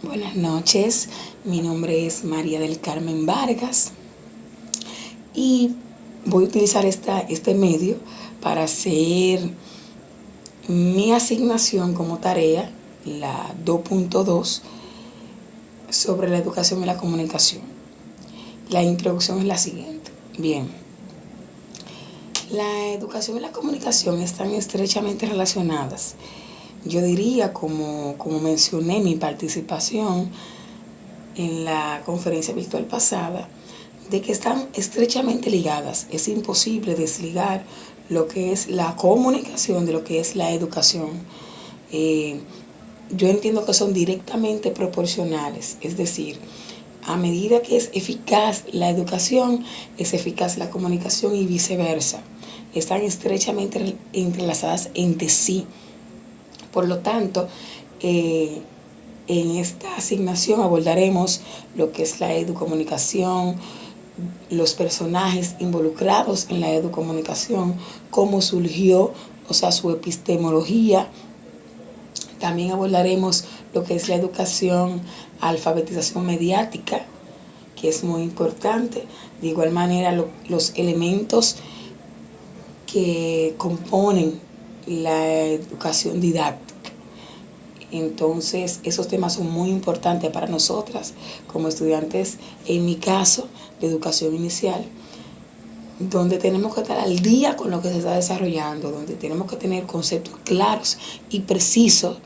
Buenas noches, mi nombre es María del Carmen Vargas y voy a utilizar este medio para hacer mi asignación como tarea, la 2.2, sobre la educación y la comunicación. La introducción es la siguiente. Bien, la educación y la comunicación están estrechamente relacionadas. Yo diría, como mencioné en mi participación en la conferencia virtual pasada, de que están estrechamente ligadas. Es imposible desligar lo que es la comunicación de lo que es la educación. Yo entiendo que son directamente proporcionales, es decir, a medida que es eficaz la educación, es eficaz la comunicación y viceversa. Están estrechamente entrelazadas entre sí. Por lo tanto, en esta asignación abordaremos lo que es la educomunicación, los personajes involucrados en la educomunicación, cómo surgió, o sea, su epistemología. También abordaremos lo que es la educación, alfabetización mediática, que es muy importante. De igual manera, los elementos que componen la educación didáctica. Entonces, esos temas son muy importantes para nosotras como estudiantes, en mi caso, de educación inicial, donde tenemos que estar al día con lo que se está desarrollando, donde tenemos que tener conceptos claros y precisos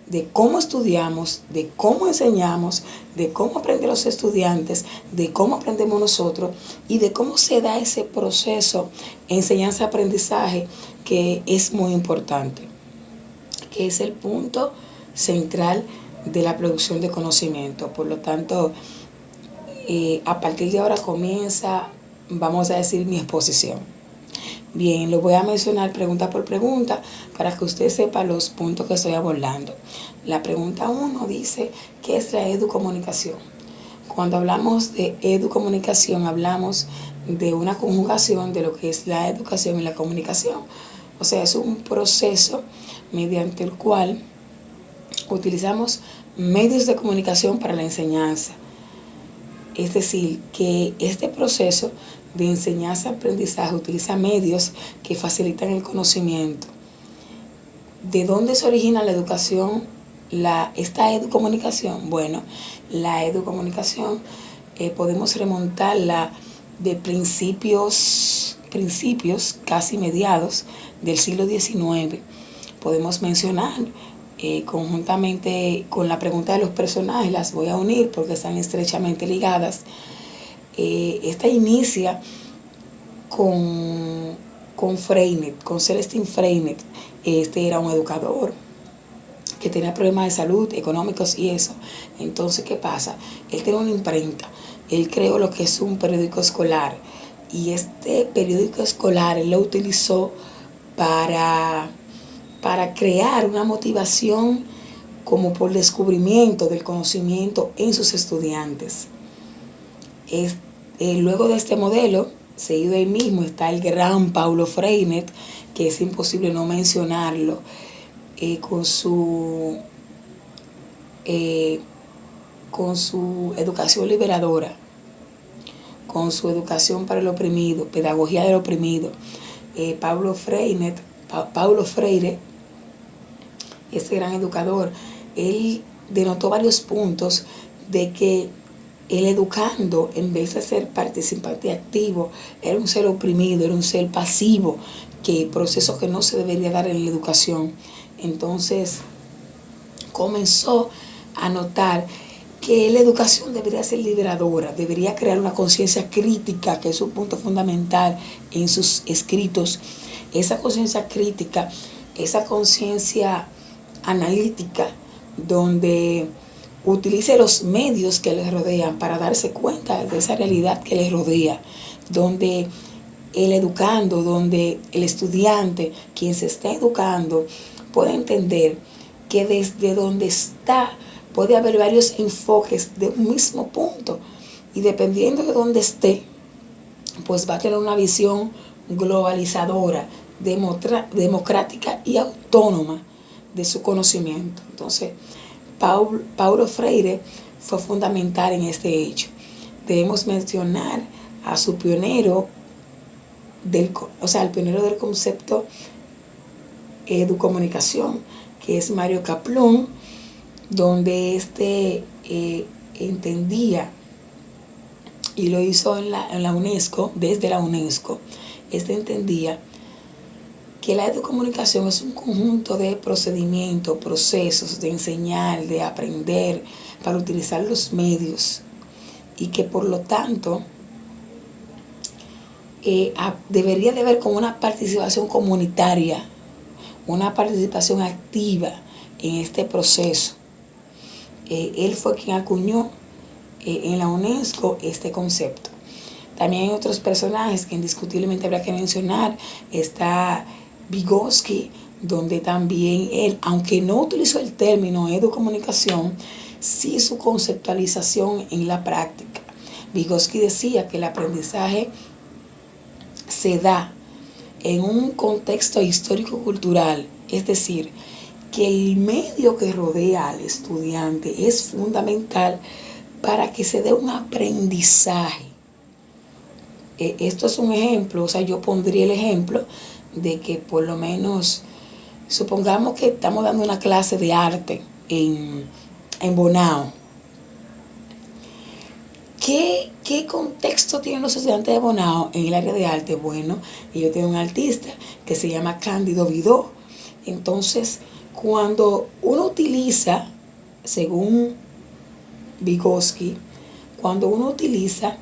de cómo estudiamos, de cómo enseñamos, de cómo aprenden los estudiantes, de cómo aprendemos nosotros y de cómo se da ese proceso enseñanza-aprendizaje, que es muy importante, que es el punto central de la producción de conocimiento. Por lo tanto, a partir de ahora comienza, vamos a decir, mi exposición. Bien, lo voy a mencionar pregunta por pregunta para que usted sepa los puntos que estoy abordando. La pregunta 1 dice, ¿qué es la educomunicación? Cuando hablamos de educomunicación, hablamos de una conjugación de lo que es la educación y la comunicación. O sea, es un proceso mediante el cual utilizamos medios de comunicación para la enseñanza. Es decir, que este proceso de enseñanza-aprendizaje utiliza medios que facilitan el conocimiento. ¿De dónde se origina la educación, esta educomunicación? Bueno, la educomunicación podemos remontarla de principios casi mediados del siglo XIX. Podemos mencionar conjuntamente con la pregunta de los personajes, las voy a unir porque están estrechamente ligadas. Esta inicia con Freinet, con Celestin Freinet. Este era un educador que tenía problemas de salud, económicos y eso. Entonces, ¿qué pasa? Él tenía una imprenta. Él creó lo que es un periódico escolar. Y este periódico escolar él lo utilizó para crear una motivación como por descubrimiento del conocimiento en sus estudiantes. Luego de este modelo, seguido de ahí mismo, está el gran Paulo Freinet, que es imposible no mencionarlo, con su educación liberadora, con su educación para el oprimido, pedagogía del oprimido. Paulo Freire, este gran educador, él denotó varios puntos de que el educando, en vez de ser participante activo, era un ser oprimido, era un ser pasivo, que proceso que no se debería dar en la educación. Entonces comenzó a notar que la educación debería ser liberadora, debería crear una conciencia crítica, que es un punto fundamental en sus escritos. Esa conciencia crítica, esa conciencia analítica, donde utilice los medios que les rodean para darse cuenta de esa realidad que les rodea, donde el educando, donde el estudiante, quien se está educando, puede entender que desde donde está puede haber varios enfoques de un mismo punto, y dependiendo de dónde esté, pues va a tener una visión globalizadora, democrática y autónoma de su conocimiento. Entonces, Paulo Freire fue fundamental en este hecho. Debemos mencionar a su pionero el pionero del concepto educomunicación, que es Mario Kaplun, donde entendía, y lo hizo en la UNESCO, desde la UNESCO, entendía que la educomunicación es un conjunto de procedimientos, procesos de enseñar, de aprender, para utilizar los medios, y que por lo tanto debería de haber como una participación comunitaria, una participación activa en este proceso. Él fue quien acuñó en la UNESCO este concepto. También hay otros personajes que indiscutiblemente habrá que mencionar. Está Vygotsky, donde también él, aunque no utilizó el término educomunicación, sí su conceptualización en la práctica. Vygotsky decía que el aprendizaje se da en un contexto histórico-cultural, es decir, que el medio que rodea al estudiante es fundamental para que se dé un aprendizaje. Esto es un ejemplo, yo pondría el ejemplo de que por lo menos, supongamos que estamos dando una clase de arte en Bonao. ¿Qué contexto tienen los estudiantes de Bonao en el área de arte? Bueno, ellos tienen un artista que se llama Cándido Vidó. Entonces, cuando uno utiliza, según Vygotsky, cuando uno utiliza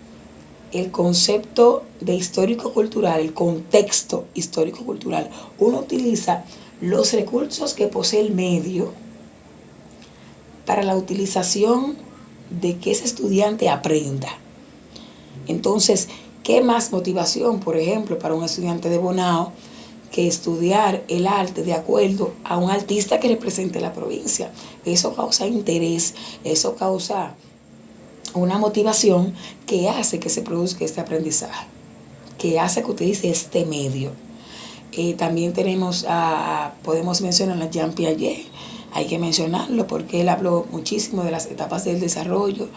el concepto de histórico-cultural, el contexto histórico-cultural, uno utiliza los recursos que posee el medio para la utilización de que ese estudiante aprenda. Entonces, ¿qué más motivación, por ejemplo, para un estudiante de Bonao que estudiar el arte de acuerdo a un artista que represente la provincia? Eso causa interés, eso causa una motivación que hace que se produzca este aprendizaje, que hace que utilice este medio. También podemos mencionar a Jean Piaget. Hay que mencionarlo porque él habló muchísimo de las etapas del desarrollo,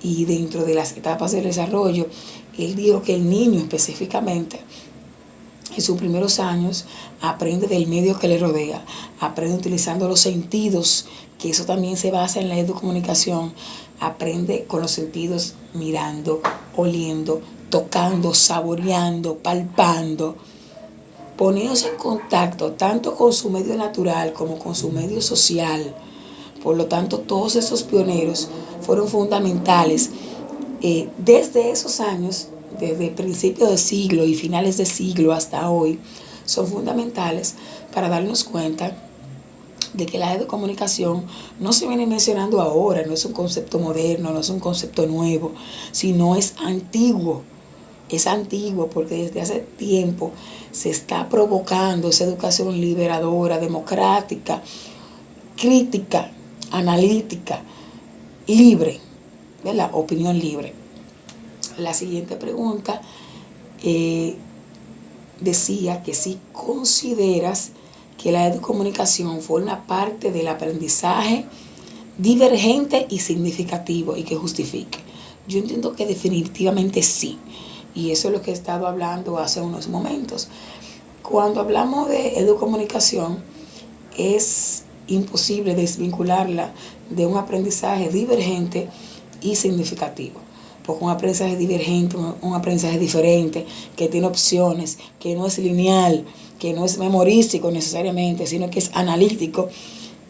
y dentro de las etapas del desarrollo, él dijo que el niño específicamente en sus primeros años aprende del medio que le rodea, aprende utilizando los sentidos, que eso también se basa en la educomunicación. Aprende con los sentidos, mirando, oliendo, tocando, saboreando, palpando, poniéndose en contacto tanto con su medio natural como con su medio social. Por lo tanto, todos esos pioneros fueron fundamentales desde esos años, desde principios de siglo y finales de siglo hasta hoy, son fundamentales para darnos cuenta de que la educomunicación no se viene mencionando ahora, no es un concepto moderno, no es un concepto nuevo, sino es antiguo. Es antiguo porque desde hace tiempo se está provocando esa educación liberadora, democrática, crítica, analítica, libre, ¿verdad? Opinión libre. La siguiente pregunta decía que si consideras que la educomunicación forma parte del aprendizaje divergente y significativo y que justifique. Yo entiendo que definitivamente sí. Y eso es lo que he estado hablando hace unos momentos. Cuando hablamos de educomunicación, es imposible desvincularla de un aprendizaje divergente y significativo. Porque un aprendizaje divergente, un aprendizaje diferente, que tiene opciones, que no es lineal, que no es memorístico necesariamente, sino que es analítico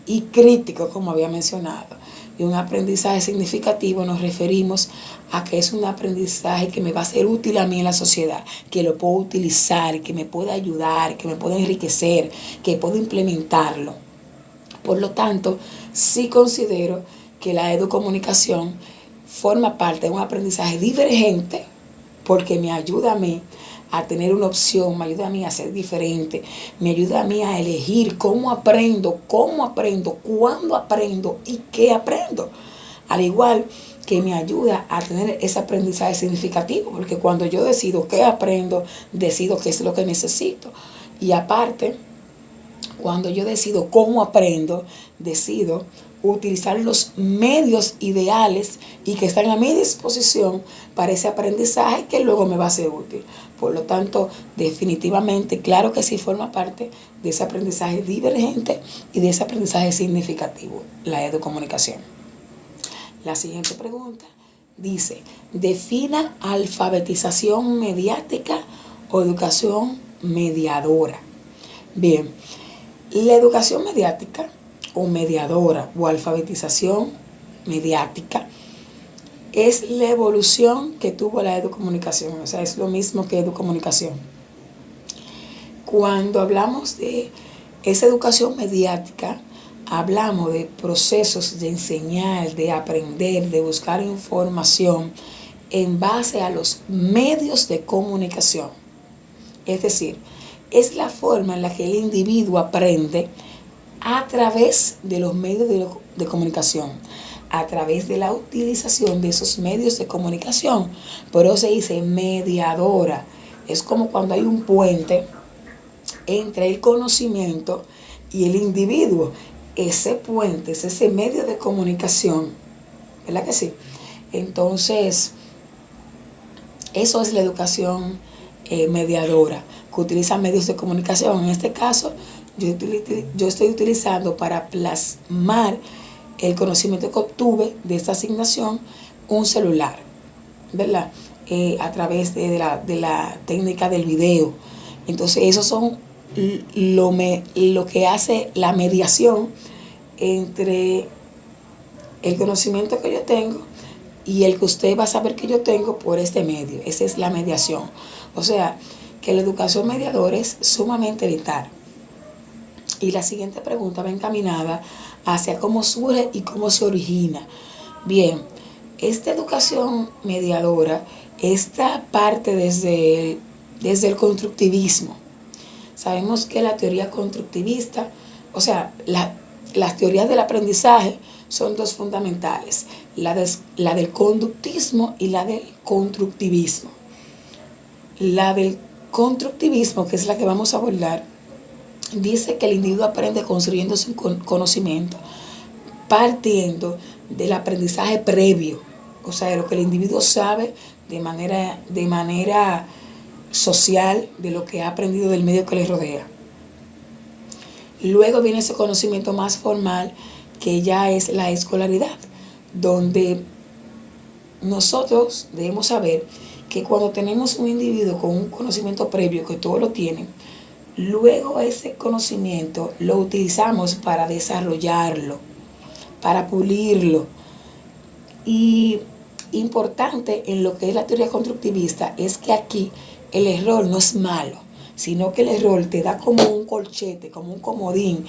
y crítico, como había mencionado. Y un aprendizaje significativo nos referimos a que es un aprendizaje que me va a ser útil a mí en la sociedad, que lo puedo utilizar, que me puede ayudar, que me puede enriquecer, que puedo implementarlo. Por lo tanto, sí considero que la educomunicación forma parte de un aprendizaje divergente porque me ayuda a mí a tener una opción, me ayuda a mí a ser diferente, me ayuda a mí a elegir cómo aprendo, cuándo aprendo y qué aprendo. Al igual que me ayuda a tener ese aprendizaje significativo, porque cuando yo decido qué aprendo, decido qué es lo que necesito. Y aparte, cuando yo decido cómo aprendo, decido utilizar los medios ideales y que están a mi disposición para ese aprendizaje que luego me va a ser útil. Por lo tanto, definitivamente, claro que sí forma parte de ese aprendizaje divergente y de ese aprendizaje significativo, la educomunicación. La siguiente pregunta dice, defina alfabetización mediática o educación mediadora. Bien, la educación mediática o mediadora o alfabetización mediática es la evolución que tuvo la educomunicación, o sea, es lo mismo que educomunicación. Cuando hablamos de esa educación mediática, hablamos de procesos de enseñar, de aprender, de buscar información en base a los medios de comunicación. Es decir, es la forma en la que el individuo aprende a través de los medios de comunicación, a través de la utilización de esos medios de comunicación. Por eso se dice mediadora. Es como cuando hay un puente entre el conocimiento y el individuo. Ese puente es ese medio de comunicación, ¿verdad que sí? Entonces, eso es la educación mediadora, que utiliza medios de comunicación. En este caso, yo estoy utilizando para plasmar el conocimiento que obtuve de esta asignación un celular, ¿verdad? A través de la técnica del video. Entonces, esos son lo que hace la mediación entre el conocimiento que yo tengo y el que usted va a saber que yo tengo por este medio. Esa es la mediación. O sea, que la educación mediadora es sumamente vital. Y la siguiente pregunta va encaminada hacia cómo surge y cómo se origina. Bien, esta educación mediadora, esta parte desde el constructivismo. Sabemos que la teoría constructivista, o sea, las teorías del aprendizaje son dos fundamentales, la del conductismo y la del constructivismo. La del constructivismo, que es la que vamos a abordar, dice que el individuo aprende construyendo su conocimiento, partiendo del aprendizaje previo, o sea, de lo que el individuo sabe de manera social, de lo que ha aprendido del medio que le rodea. Luego viene ese conocimiento más formal, que ya es la escolaridad, donde nosotros debemos saber que cuando tenemos un individuo con un conocimiento previo, que todos lo tienen, luego ese conocimiento lo utilizamos para desarrollarlo, para pulirlo. Y importante en lo que es la teoría constructivista es que aquí el error no es malo, sino que el error te da como un colchete, como un comodín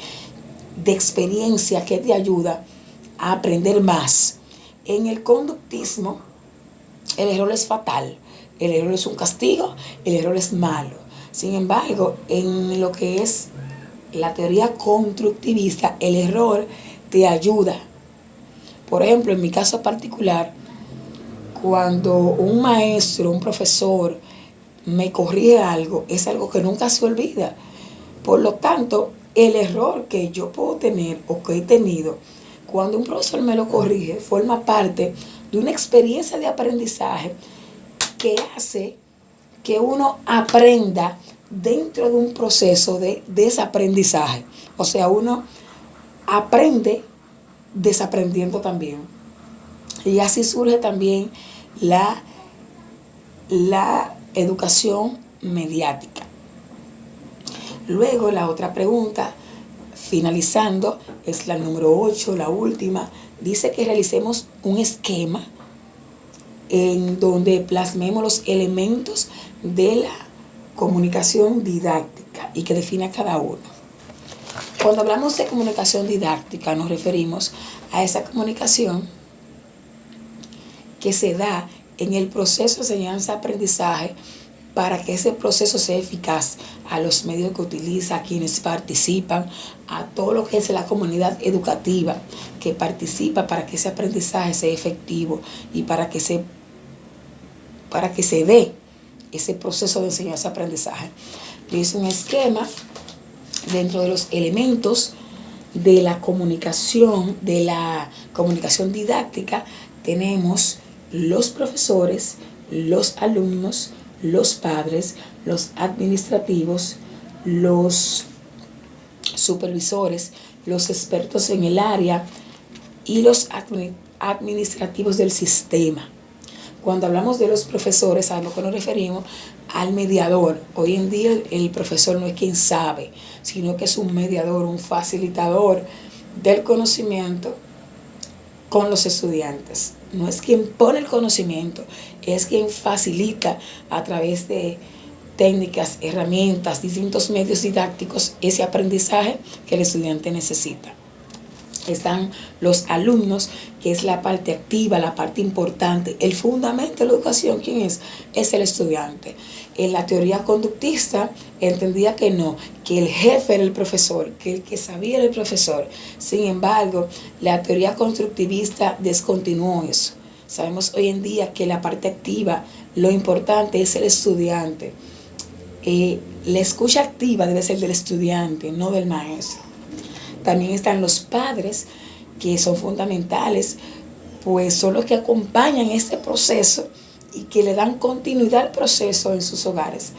de experiencia que te ayuda a aprender más. En el conductismo, el error es fatal, el error es un castigo, el error es malo. Sin embargo, en lo que es la teoría constructivista, el error te ayuda. Por ejemplo, en mi caso particular, cuando un maestro, un profesor me corrige algo, es algo que nunca se olvida. Por lo tanto, el error que yo puedo tener o que he tenido, cuando un profesor me lo corrige, forma parte de una experiencia de aprendizaje que hace que uno aprenda dentro de un proceso de desaprendizaje. O sea, uno aprende desaprendiendo también. Y así surge también la educación mediática. Luego la otra pregunta, finalizando, es la número 8, la última. Dice que realicemos un esquema en donde plasmemos los elementos de la comunicación didáctica y que defina cada uno. Cuando hablamos de comunicación didáctica nos referimos a esa comunicación que se da en el proceso de enseñanza-aprendizaje para que ese proceso sea eficaz, a los medios que utiliza, a quienes participan, a todo lo que es la comunidad educativa que participa para que ese aprendizaje sea efectivo y para que se dé ese proceso de enseñanza-aprendizaje. Es un esquema dentro de los elementos de la comunicación didáctica, tenemos los profesores, los alumnos, los padres, los administrativos, los supervisores, los expertos en el área y los administrativos del sistema. Cuando hablamos de los profesores, a lo que nos referimos al mediador. Hoy en día el profesor no es quien sabe, sino que es un mediador, un facilitador del conocimiento con los estudiantes. No es quien pone el conocimiento, es quien facilita a través de técnicas, herramientas, distintos medios didácticos ese aprendizaje que el estudiante necesita. Están los alumnos, que es la parte activa, la parte importante. El fundamento de la educación, ¿quién es? Es el estudiante. En la teoría conductista entendía que no, que el jefe era el profesor, que el que sabía era el profesor. Sin embargo, la teoría constructivista descontinuó eso. Sabemos hoy en día que la parte activa, lo importante es el estudiante. La escucha activa debe ser del estudiante, no del maestro. También están los padres, que son fundamentales, pues son los que acompañan este proceso y que le dan continuidad al proceso en sus hogares,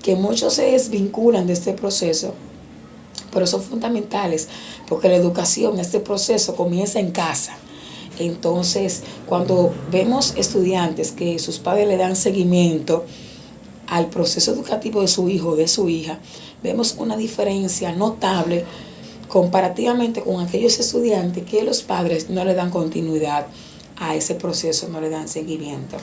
que muchos se desvinculan de este proceso, pero son fundamentales porque la educación, este proceso comienza en casa. Entonces, cuando vemos estudiantes que sus padres le dan seguimiento al proceso educativo de su hijo o de su hija, vemos una diferencia notable comparativamente con aquellos estudiantes que los padres no le dan continuidad a ese proceso, no le dan seguimiento.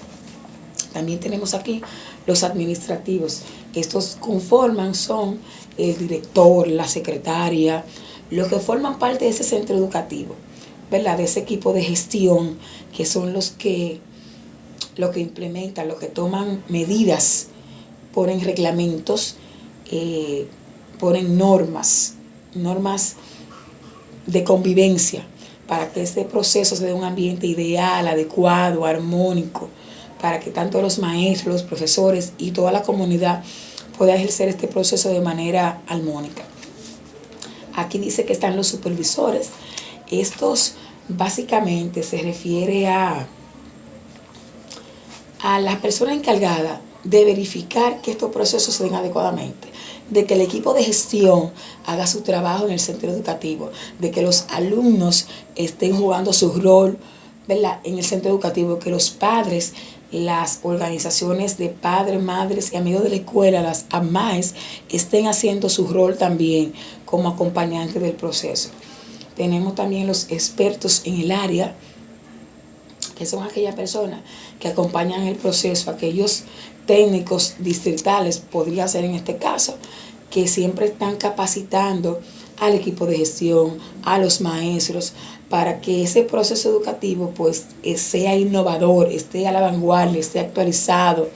También tenemos aquí los administrativos. Estos conforman, son el director, la secretaria, los que forman parte de ese centro educativo, ¿verdad? De ese equipo de gestión, que son los que implementan, los que toman medidas, ponen reglamentos, ponen normas de convivencia para que este proceso se dé un ambiente ideal, adecuado, armónico, para que tanto los maestros, los profesores y toda la comunidad pueda ejercer este proceso de manera armónica. Aquí dice que están los supervisores. Estos básicamente se refiere a la persona encargada de verificar que estos procesos se den adecuadamente, de que el equipo de gestión haga su trabajo en el centro educativo, de que los alumnos estén jugando su rol, ¿verdad?, en el centro educativo, que los padres, las organizaciones de padres, madres y amigos de la escuela, las AMAES, estén haciendo su rol también como acompañantes del proceso. Tenemos también los expertos en el área, que son aquellas personas que acompañan el proceso, aquellos técnicos distritales, podría ser en este caso, que siempre están capacitando al equipo de gestión, a los maestros, para que ese proceso educativo pues sea innovador, esté a la vanguardia, esté actualizado,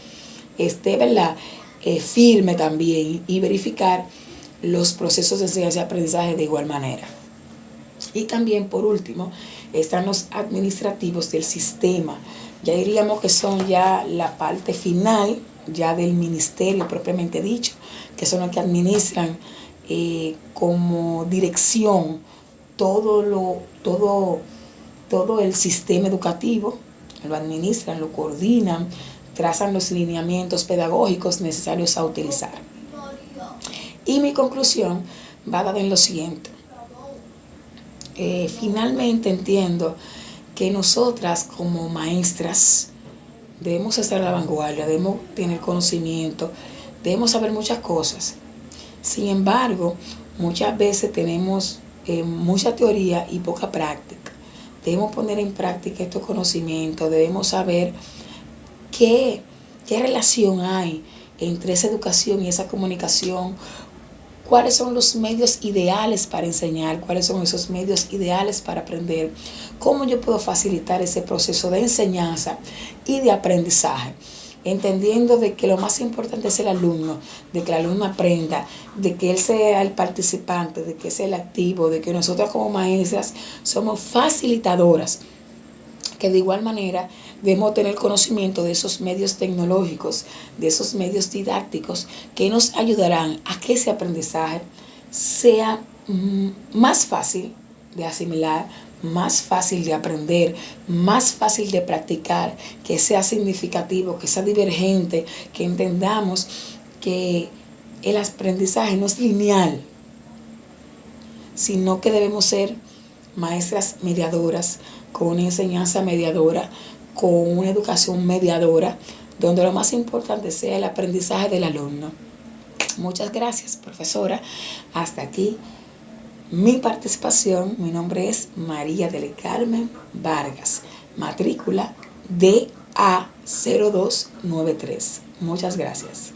esté, ¿verdad?, firme también, y verificar los procesos de enseñanza y aprendizaje de igual manera. Y también, por último, están los administrativos del sistema. Ya diríamos que son ya la parte final ya del ministerio propiamente dicho, que son los que administran como dirección todo el sistema educativo, lo administran, lo coordinan, trazan los lineamientos pedagógicos necesarios a utilizar. Y mi conclusión va dada en lo siguiente. Finalmente entiendo que nosotras como maestras debemos estar a la vanguardia, debemos tener conocimiento, debemos saber muchas cosas. Sin embargo, muchas veces tenemos mucha teoría y poca práctica. Debemos poner en práctica estos conocimientos, debemos saber qué relación hay entre esa educación y esa comunicación. ¿Cuáles son los medios ideales para enseñar? ¿Cuáles son esos medios ideales para aprender? ¿Cómo yo puedo facilitar ese proceso de enseñanza y de aprendizaje? Entendiendo de que lo más importante es el alumno, de que el alumno aprenda, de que él sea el participante, de que sea el activo, de que nosotras como maestras somos facilitadoras, que de igual manera debemos tener conocimiento de esos medios tecnológicos, de esos medios didácticos que nos ayudarán a que ese aprendizaje sea más fácil de asimilar, más fácil de aprender, más fácil de practicar, que sea significativo, que sea divergente, que entendamos que el aprendizaje no es lineal, sino que debemos ser maestras mediadoras, con una enseñanza mediadora, con una educación mediadora, donde lo más importante sea el aprendizaje del alumno. Muchas gracias, profesora. Hasta aquí mi participación. Mi nombre es María del Carmen Vargas, matrícula DA0293. Muchas gracias.